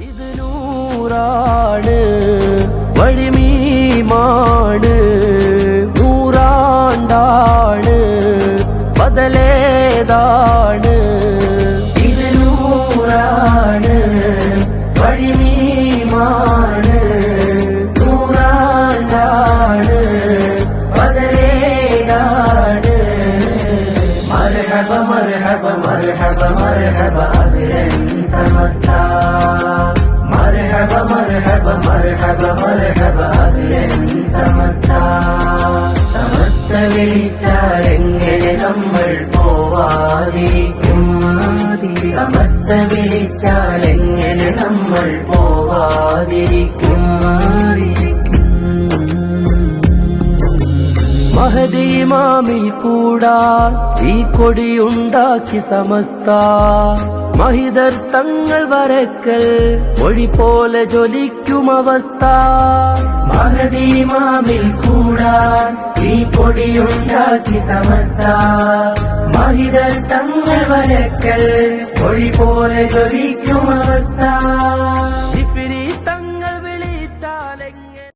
ഇത് നൂറാണ് വഴിമീമാണ് നൂറാണ്ടാണ് ബദലേതാണ് ഇത് നൂറാണ് വഴിമീമാണ് നൂറാണ്ടാണ് ബദലേതാണ് മർഹബ മർഹബ മർഹബ മർഹബ അതിരൻ സമസ്ത മർഹബ മർഹബ മർഹബ മർഹബ അതിരൻ സമസ്ത സമസ്ത വിളിച്ചാലെങ്ങനെ നമ്മൾ പോവാതിരിക്കും സമസ്ത വിളിച്ചാലെങ്ങനെ നമ്മൾ പോവാതിരിക്കും മഹദി ഇമാമിൽ കൂടാൻ ഈ കൊടിയുണ്ടാക്കി സമസ്ത മഹിതർ തങ്ങൾ വരക്കൽ മൊഴി പോലെ ജ്വലിക്കും അവസ്ഥ മഹദി ഇമാമിൽ കൂടാൻ ഈ കൊടിയുണ്ടാക്കി സമസ്ത മഹിതർ തങ്ങൾ വരക്കൽ മൊഴി പോലെ ജ്വലിക്കും അവസ്ഥ